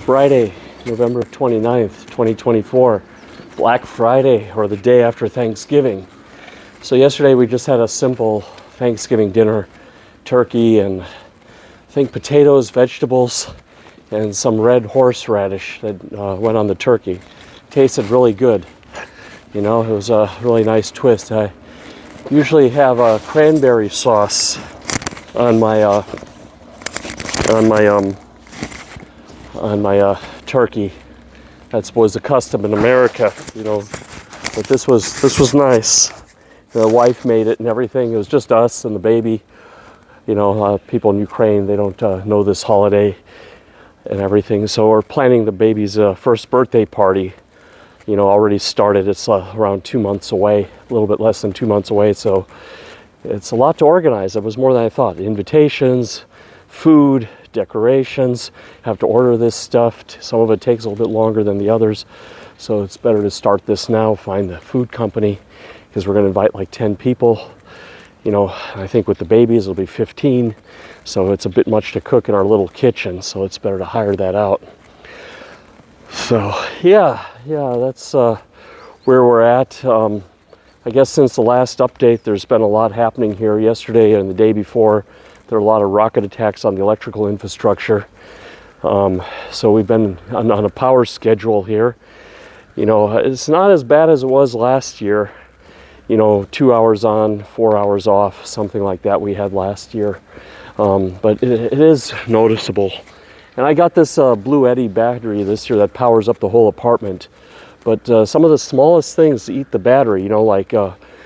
Friday, November 29th, 2024, Black Friday, or the day after Thanksgiving. So yesterday we just had a simple Thanksgiving dinner, turkey and I think potatoes, vegetables, and some red horseradish that went on the turkey. Tasted really good. You know, it was a really nice twist. I usually have a cranberry sauce on my turkey. That was the custom in America, you know. But this was nice. The wife made it and everything. It was just us and the baby. You know, people in Ukraine, they don't know this holiday and everything. So we're planning the baby's first birthday party. You know, already started. It's around 2 months away, a little bit less than 2 months away. So it's a lot to organize. It was more than I thought. Invitations, food, decorations. Have to order this stuff. Some of it takes a little bit longer than the others. So it's better to start this now, find the food company, because we're going to invite like 10 people. You know, I think with the babies it'll be 15. So it's a bit much to cook in our little kitchen. So it's better to hire that out. So yeah, that's where we're at. I guess since the last update, there's been a lot happening here. Yesterday and the day before, there were a lot of rocket attacks on the electrical infrastructure. So we've been on a power schedule here. You know, it's not as bad as it was last year. You know, 2 hours on, 4 hours off, something like that we had last year. But it is noticeable. And I got this Bluetti battery this year that powers up the whole apartment. But some of the smallest things eat the battery, you know, like,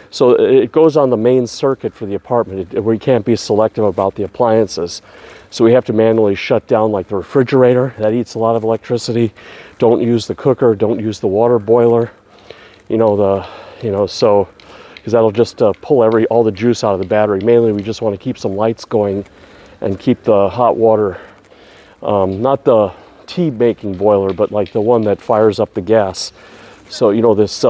so it goes on the main circuit for the apartment. We can't be selective about the appliances. So we have to manually shut down like the refrigerator. That eats a lot of electricity. Don't use the cooker, don't use the water boiler. You know, so, because that'll just pull all the juice out of the battery. Mainly we just want to keep some lights going and keep the hot water, not the tea making boiler, but like the one that fires up the gas. So, you know, this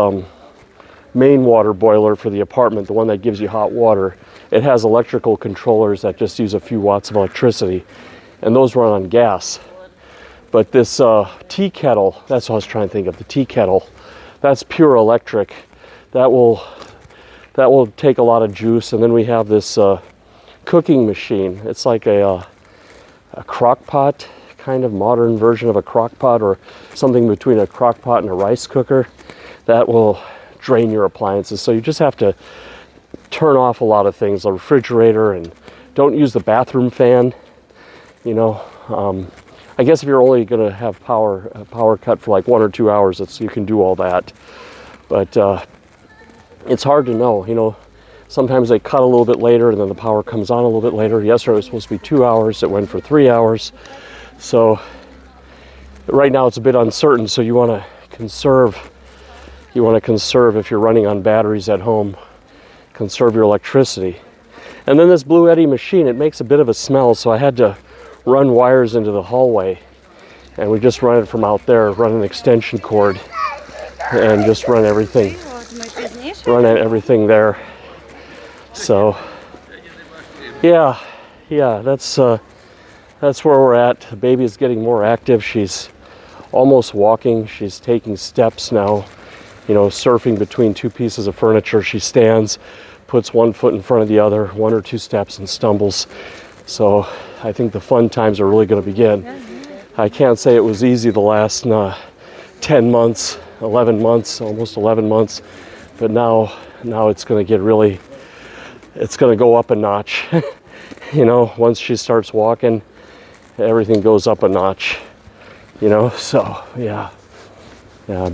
main water boiler for the apartment, the one that gives you hot water, it has electrical controllers that just use a few watts of electricity, and those run on gas. But this tea kettle, that's what I was trying to think of, the tea kettle, that's pure electric. That will take a lot of juice. And then we have this cooking machine. It's like a crock pot, kind of modern version of a crock pot, or something between a crock pot and a rice cooker. That will drain your appliances. So you just have to turn off a lot of things, the refrigerator, and don't use the bathroom fan. You know, I guess if you're only going to have power cut for like 1 or 2 hours, you can do all that. But it's hard to know, you know. Sometimes they cut a little bit later and then the power comes on a little bit later. Yesterday it was supposed to be 2 hours. It went for 3 hours. So right now it's a bit uncertain. So you want to conserve. You want to conserve if you're running on batteries at home. Conserve your electricity. And then this Bluetti machine, it makes a bit of a smell. So I had to run wires into the hallway. And we just run it from out there, run an extension cord, and just run everything there. So yeah, that's where we're at. The baby is getting more active. She's almost walking. She's taking steps now, you know, surfing between two pieces of furniture. She stands, puts one foot in front of the other, 1 or 2 steps, and stumbles. So I think the fun times are really going to begin. I can't say it was easy the last 10 months, 11 months, almost 11 months. But now it's going to get really, it's going to go up a notch. You know, once she starts walking, everything goes up a notch. You know, so yeah,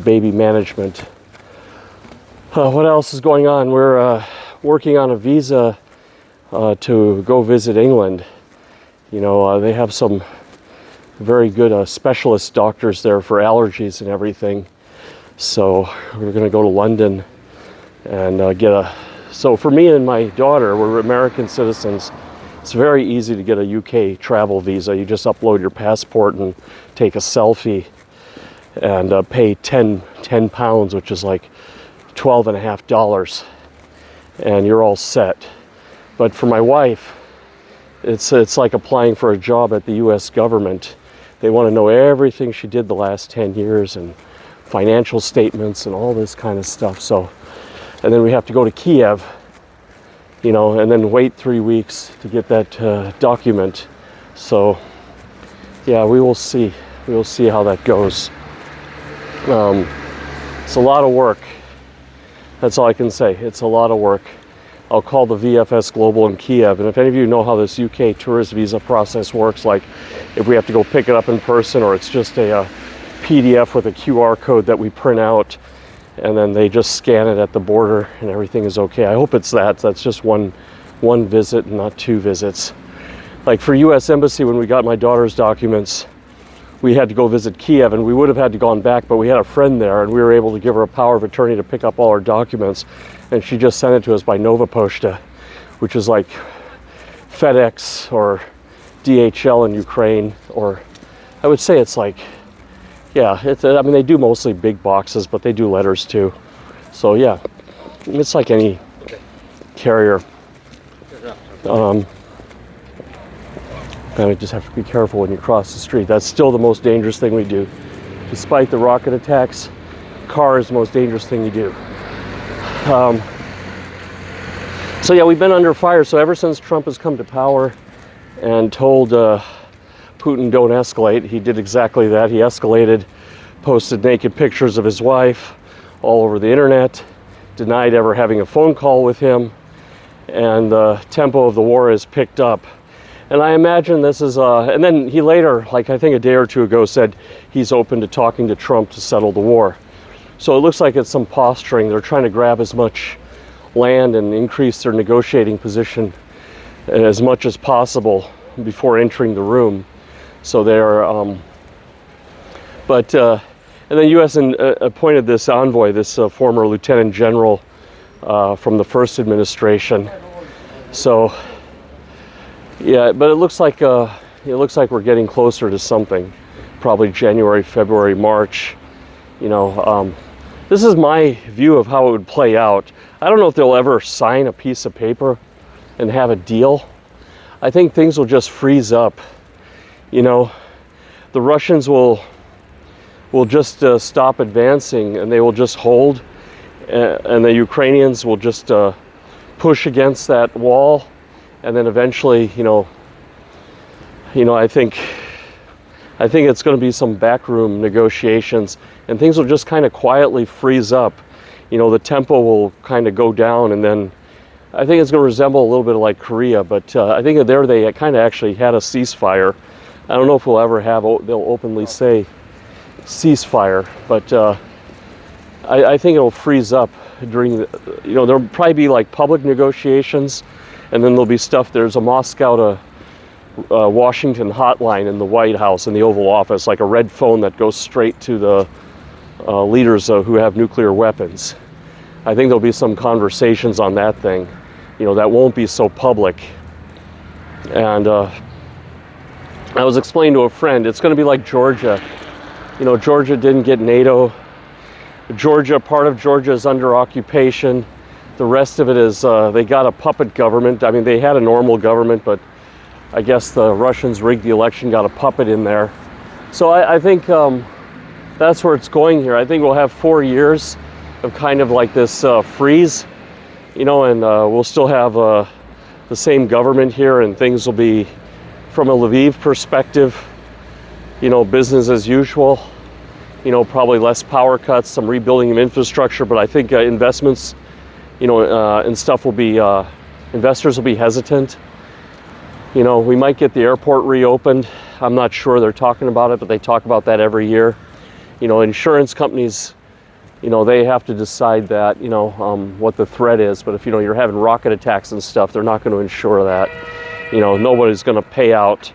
baby management. What else is going on? We're working on a visa to go visit England. You know, they have some very good specialist doctors there for allergies and everything. So we're going to go to London and so for me and my daughter, we're American citizens. It's very easy to get a UK travel visa. You just upload your passport and take a selfie and pay 10 pounds, which is like $12.50, and you're all set. But for my wife, it's like applying for a job at the US government. They want to know everything she did the last 10 years and financial statements and all this kind of stuff. So, and then we have to go to Kiev, you know, and then wait 3 weeks to get that document. So, yeah, we will see. We will see how that goes. It's a lot of work. That's all I can say. It's a lot of work. I'll call the VFS Global in Kiev. And if any of you know how this UK tourist visa process works, like if we have to go pick it up in person or it's just a PDF with a QR code that we print out and then they just scan it at the border and everything is okay. I hope it's that. That's just one visit and not 2 visits. Like for US Embassy, when we got my daughter's documents, we had to go visit Kiev and we would have had to gone back, but we had a friend there and we were able to give her a power of attorney to pick up all our documents, and she just sent it to us by Nova Poshta, which is like FedEx or DHL in Ukraine, or I would say it's like, yeah, I mean, they do mostly big boxes, but they do letters too. So yeah, it's like any carrier. And you just have to be careful when you cross the street. That's still the most dangerous thing we do. Despite the rocket attacks, car is the most dangerous thing you do. So yeah, we've been under fire. So ever since Trump has come to power and told Putin don't escalate, he did exactly that. He escalated, posted naked pictures of his wife all over the internet, denied ever having a phone call with him, and the tempo of the war has picked up. And I imagine this is, and then he later, like I think a day or 2 ago, said he's open to talking to Trump to settle the war. So it looks like it's some posturing. They're trying to grab as much land and increase their negotiating position as much as possible before entering the room. So they're, and then U.S. appointed this envoy, this former lieutenant general from the first administration. So. Yeah, but it looks like we're getting closer to something. Probably January, February, March. You know, this is my view of how it would play out. I don't know if they'll ever sign a piece of paper and have a deal. I think things will just freeze up. You know, the Russians will just stop advancing and they will just hold, and the Ukrainians will just push against that wall. And then eventually, you know, I think it's going to be some backroom negotiations, and things will just kind of quietly freeze up. You know, the tempo will kind of go down, and then I think it's going to resemble a little bit like Korea. But I think there they kind of actually had a ceasefire. I don't know if we'll ever have. They'll openly say ceasefire, but I think it'll freeze up during the. You know, there'll probably be like public negotiations. And then there'll be stuff, there's a Moscow to Washington hotline in the White House, in the Oval Office, like a red phone that goes straight to the leaders who have nuclear weapons. I think there'll be some conversations on that thing, you know, that won't be so public. And I was explaining to a friend, it's going to be like Georgia. You know, Georgia didn't get NATO. Part of Georgia is under occupation. The rest of it is, they got a puppet government. I mean, they had a normal government, but I guess the Russians rigged the election, got a puppet in there. So I think that's where it's going here. I think we'll have 4 years of kind of like this freeze, you know, and we'll still have the same government here, and things will be, from a Lviv perspective, you know, business as usual. You know, probably less power cuts, some rebuilding of infrastructure, but I think investments, you know, and stuff will be, investors will be hesitant. You know, we might get the airport reopened. I'm not sure. They're talking about it, but they talk about that every year. You know, insurance companies, you know, they have to decide that, you know, what the threat is. But if, you know, you're having rocket attacks and stuff, they're not going to insure that. You know, nobody's going to pay out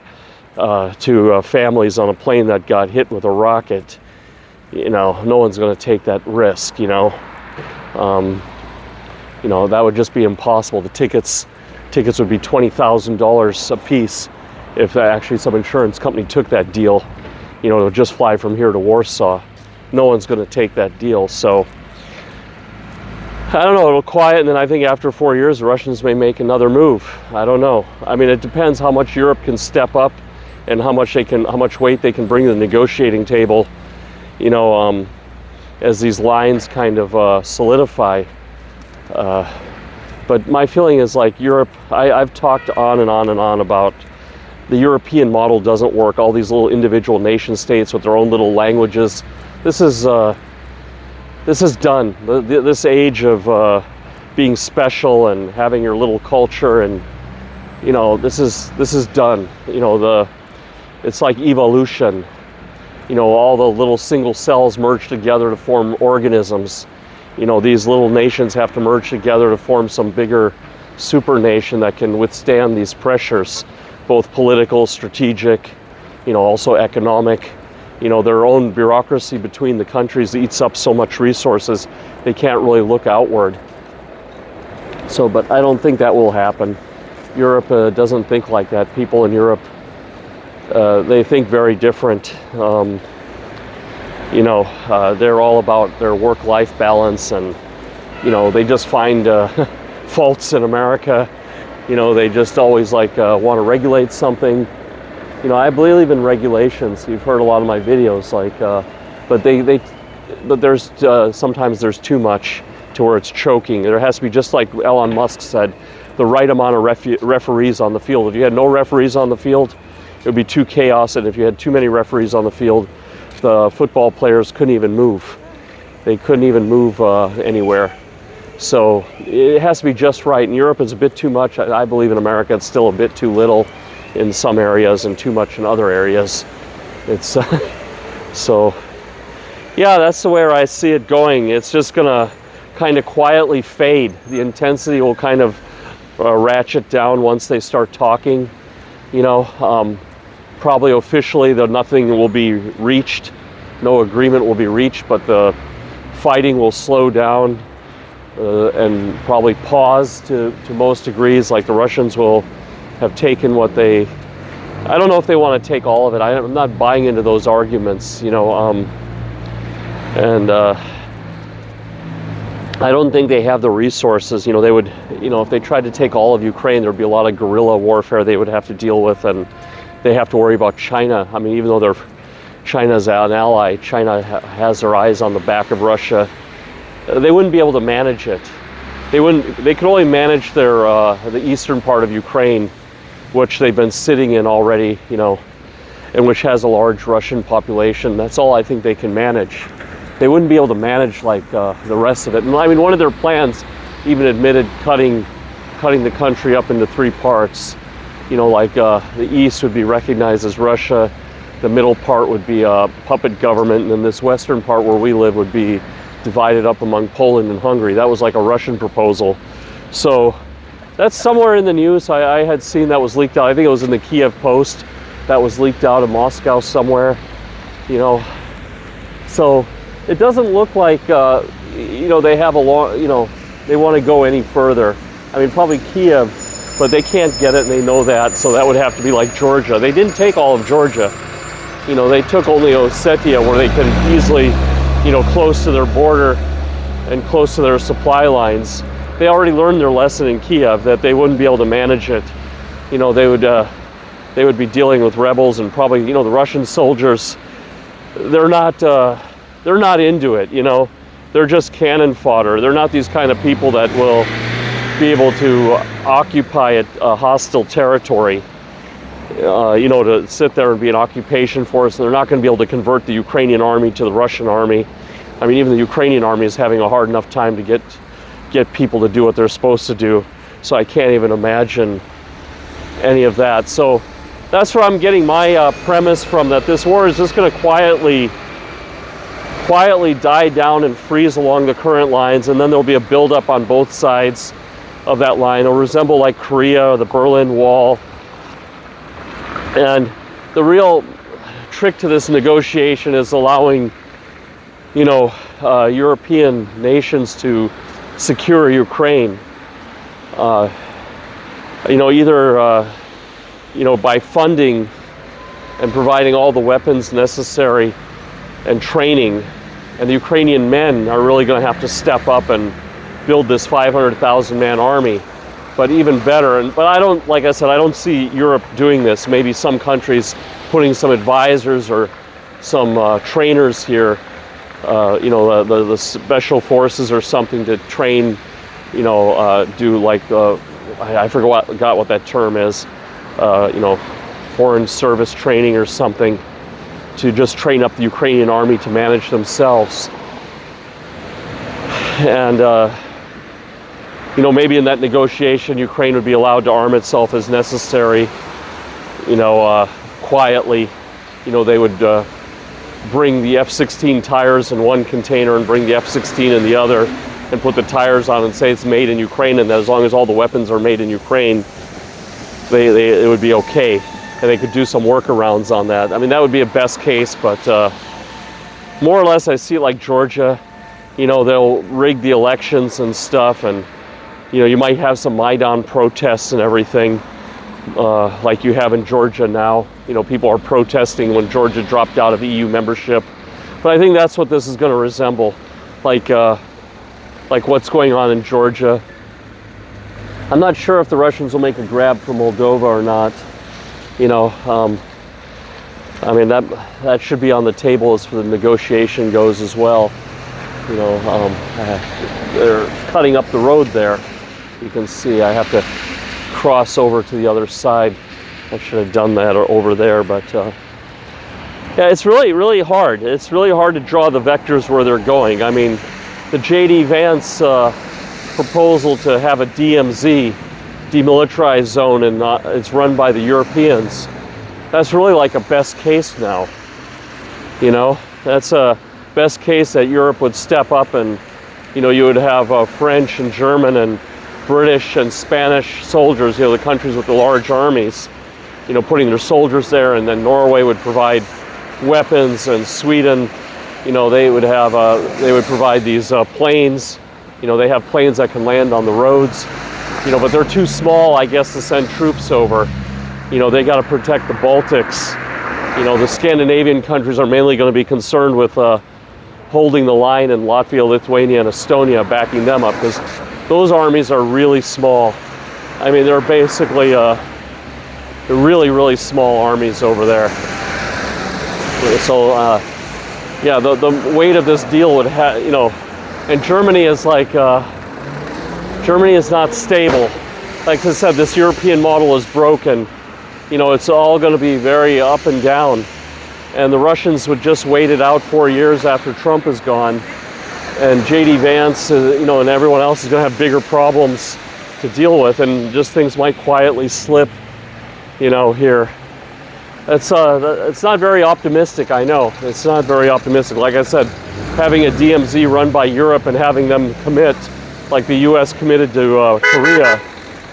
to families on a plane that got hit with a rocket. You know, no one's going to take that risk, you know. You know, that would just be impossible. The tickets would be $20,000 a piece if actually some insurance company took that deal. You know, it would just fly from here to Warsaw. No one's going to take that deal. So, I don't know, it'll quiet, and then I think after 4 years, the Russians may make another move. I don't know. I mean, it depends how much Europe can step up and how much weight they can bring to the negotiating table, you know, as these lines kind of solidify. But my feeling is like Europe, I've talked on and on and on about the European model doesn't work. All these little individual nation states with their own little languages. This is done. This age of being special and having your little culture, and you know, this is done. You know, it's like evolution. You know, all the little single cells merge together to form organisms. You know, these little nations have to merge together to form some bigger super nation that can withstand these pressures, both political, strategic, you know, also economic. You know, their own bureaucracy between the countries eats up so much resources, they can't really look outward. So, but I don't think that will happen. Europe doesn't think like that. People in Europe, they think very different. You know, they're all about their work-life balance, and, you know, they just find faults in America. You know, they just always like want to regulate something. You know, I believe in regulations. You've heard a lot of my videos, like, but there's sometimes there's too much to where it's choking. There has to be, just like Elon Musk said, the right amount of referees on the field. If you had no referees on the field, it would be too chaos, and if you had too many referees on the field, the football players couldn't even move. They couldn't even move anywhere. So it has to be just right. In Europe, it's a bit too much. I believe in America, it's still a bit too little in some areas and too much in other areas. It's so, yeah, that's the way I see it going. It's just gonna kind of quietly fade. The intensity will kind of ratchet down once they start talking. You know, probably officially nothing will be reached, no agreement will be reached, but the fighting will slow down and probably pause to most degrees. Like the Russians will have taken what they, I don't know if they want to take all of it. I'm not buying into those arguments, you know, and I don't think they have the resources. You know, they would, you know, if they tried to take all of Ukraine, there'd be a lot of guerrilla warfare they would have to deal with, and they have to worry about China. I mean, even though China's an ally, China has their eyes on the back of Russia. They wouldn't be able to manage it. They could only manage their the eastern part of Ukraine, which they've been sitting in already, you know, and which has a large Russian population. That's all I think they can manage. They wouldn't be able to manage like the rest of it. And I mean, one of their plans even admitted cutting the country up into 3 parts. You know, like the east would be recognized as Russia, the middle part would be a puppet government, and then this western part where we live would be divided up among Poland and Hungary. That was like a Russian proposal. So that's somewhere in the news. I had seen that was leaked out. I think it was in the Kiev Post that was leaked out of Moscow somewhere, you know. So it doesn't look like, you know, they have a long, you know, they want to go any further. I mean, probably Kiev, but they can't get it, and they know that, so that would have to be like Georgia. They didn't take all of Georgia. You know, they took only Ossetia, where they could easily, you know, close to their border and close to their supply lines. They already learned their lesson in Kiev, that they wouldn't be able to manage it. You know, they would be dealing with rebels, and probably, you know, the Russian soldiers, they're not into it, you know. They're just cannon fodder. They're not these kind of people that will be able to occupy a hostile territory, you know, to sit there and be an occupation force. And they're not going to be able to convert the Ukrainian army to the Russian army. I mean, even the Ukrainian army is having a hard enough time to get people to do what they're supposed to do. So I can't even imagine any of that. So that's where I'm getting my premise from, that this war is just going to quietly die down and freeze along the current lines, and then there'll be a buildup on both sides of that line. It'll resemble like Korea or the Berlin Wall. And the real trick to this negotiation is allowing, you know, European nations to secure Ukraine. You know, either you know, by funding and providing all the weapons necessary and training, and the Ukrainian men are really going to have to step up and build this 500,000 man army. but even better. But I don't, like I said, I don't see Europe doing this. Maybe some countries putting some advisors or some trainers here, you know, the special forces or something to train, you know, do like, I forgot what that term is, you know, foreign service training or something, to just train up the Ukrainian army to manage themselves. And, you know, maybe in that negotiation, Ukraine would be allowed to arm itself as necessary, you know, quietly. You know, they would bring the F-16 tires in one container and bring the F-16 in the other, and put the tires on and say it's made in Ukraine, and that as long as all the weapons are made in Ukraine, it would be okay. And they could do some workarounds on that. I mean, that would be a best case, but more or less I see it like Georgia. You know, they'll rig the elections and stuff, and, you know, you might have some Maidan protests and everything, like you have in Georgia now. You know, people are protesting when Georgia dropped out of EU membership. But I think that's what this is going to resemble, like what's going on in Georgia. I'm not sure if the Russians will make a grab for Moldova or not. You know, I mean, that should be on the table as for the negotiation goes as well. You know, they're cutting up the road there. You can see I have to cross over to the other side. I should have done that over there, but yeah, it's really hard. It's really hard to draw the vectors where they're going. I mean, the J.D. Vance proposal to have a DMZ, demilitarized zone, and it's run by the Europeans. That's really like a best case now. You know, that's a best case that Europe would step up, and, you know, you would have French and German and British and Spanish soldiers, you know, the countries with the large armies, you know, putting their soldiers there, and then Norway would provide weapons, and Sweden, you know, they would provide these planes. You know, they have planes that can land on the roads, you know, but they're too small, I guess, to send troops over. You know, they got to protect the Baltics. You know, the Scandinavian countries are mainly going to be concerned with holding the line in Latvia, Lithuania, and Estonia, backing them up, because those armies are really small. I mean, they're basically they're really small armies over there. So yeah, the weight of this deal would have, you know, and Germany is like, Germany is not stable. Like I said, this European model is broken. You know, it's all going to be very up and down. And the Russians would just wait it out 4 years after Trump is gone. And J.D. Vance, you know, and everyone else is going to have bigger problems to deal with, and just things might quietly slip, you know, here. It's not very optimistic, I know. It's not very optimistic. Like I said, having a DMZ run by Europe and having them commit, like the U.S. committed to Korea,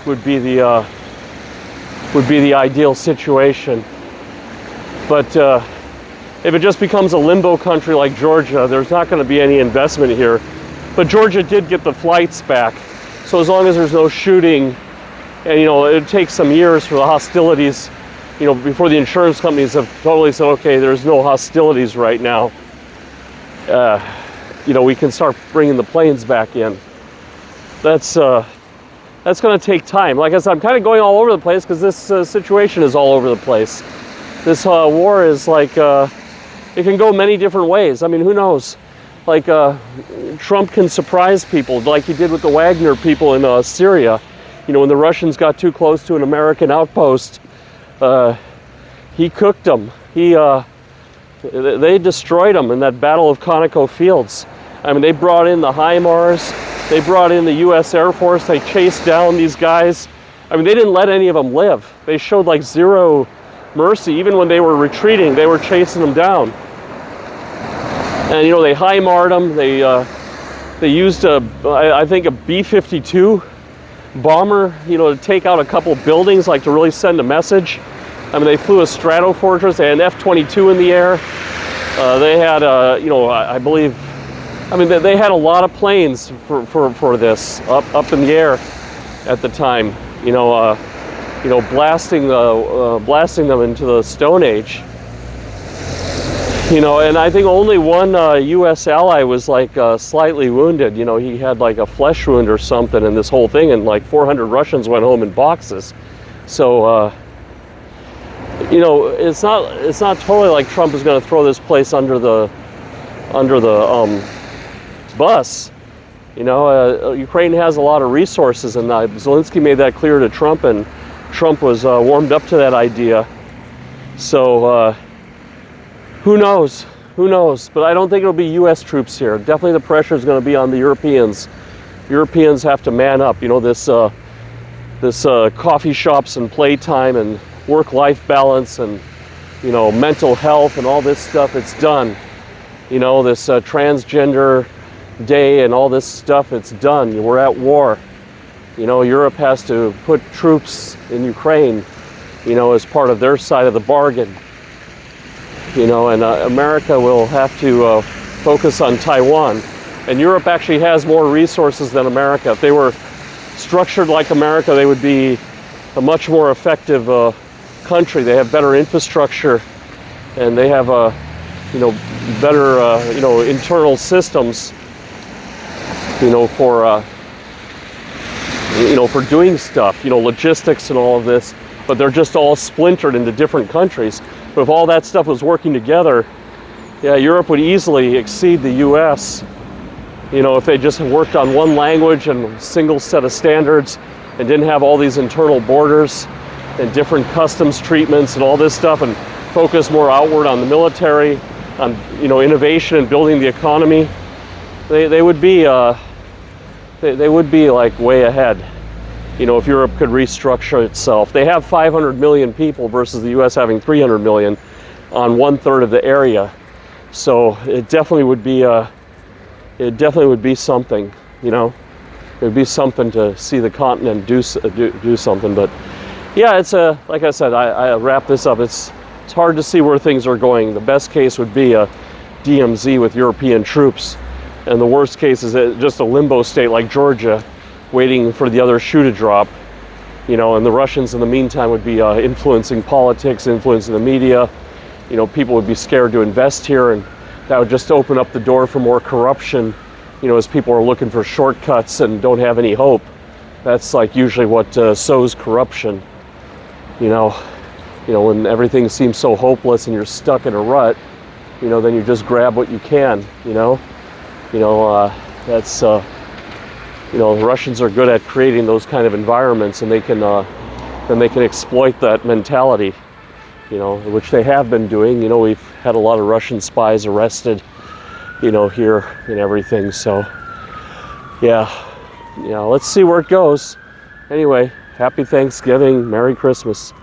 would be the ideal situation. But if it just becomes a limbo country like Georgia, there's not going to be any investment here. But Georgia did get the flights back, so as long as there's no shooting, and, you know, it takes some years for the hostilities, you know, before the insurance companies have totally said, okay, there's no hostilities right now, you know, we can start bringing the planes back in. That's going to take time. Like I said, I'm kind of going all over the place because this situation is all over the place. This war is like, it can go many different ways. I mean, who knows? Like, Trump can surprise people like he did with the Wagner people in Syria. You know, when the Russians got too close to an American outpost, he cooked them. They destroyed them in that Battle of Conoco Fields. I mean, they brought in the HIMARS. They brought in the U.S. Air Force. They chased down these guys. I mean, they didn't let any of them live. They showed like zero mercy. Even when they were retreating, they were chasing them down. And, you know, they HIMARS'd them. They used I think a B-52 bomber, you know, to take out a couple buildings, like to really send a message. I mean, they flew a Stratofortress. They had an F-22 in the air. They had, you know, I believe, I mean, they had a lot of planes for this up in the air at the time. You know, blasting them into the Stone Age. You know, and I think only one U.S. ally was like slightly wounded. You know, he had like a flesh wound or something in this whole thing, and like 400 Russians went home in boxes. So, you know, it's not totally like Trump is going to throw this place under the bus. You know, Ukraine has a lot of resources, and Zelensky made that clear to Trump, and Trump was warmed up to that idea. So. Who knows? Who knows? But I don't think it'll be U.S. troops here. Definitely the pressure is going to be on the Europeans. Europeans have to man up. You know, this coffee shops and playtime and work-life balance and, you know, mental health and all this stuff, it's done. You know, this transgender day and all this stuff, it's done. We're at war. You know, Europe has to put troops in Ukraine, you know, as part of their side of the bargain. You know, and America will have to focus on Taiwan. And Europe actually has more resources than America. If they were structured like America, they would be a much more effective country. They have better infrastructure, and they have you know, better you know, internal systems, you know, for doing stuff, you know, logistics and all of this. But they're just all splintered into different countries. But if all that stuff was working together, yeah, Europe would easily exceed the US. You know, if they just worked on one language and a single set of standards and didn't have all these internal borders and different customs treatments and all this stuff, and focus more outward on the military, on, you know, innovation and building the economy, they would be like way ahead. You know, if Europe could restructure itself. They have 500 million people versus the US having 300 million on 1/3 of the area. So it definitely would be something, you know. It would be something to see the continent do something. But yeah, it's like I said, I wrap this up. It's hard to see where things are going. The best case would be a DMZ with European troops, and the worst case is just a limbo state like Georgia, waiting for the other shoe to drop, you know, and the Russians in the meantime would be influencing politics, influencing the media. You know, people would be scared to invest here, and that would just open up the door for more corruption, you know, as people are looking for shortcuts and don't have any hope. That's like usually what sows corruption, you know, when everything seems so hopeless and you're stuck in a rut, you know, then you just grab what you can, you know, that's, you know, the Russians are good at creating those kind of environments, and they can exploit that mentality, you know, which they have been doing. You know, we've had a lot of Russian spies arrested, you know, here and everything. So, yeah, let's see where it goes. Anyway, happy Thanksgiving, Merry Christmas.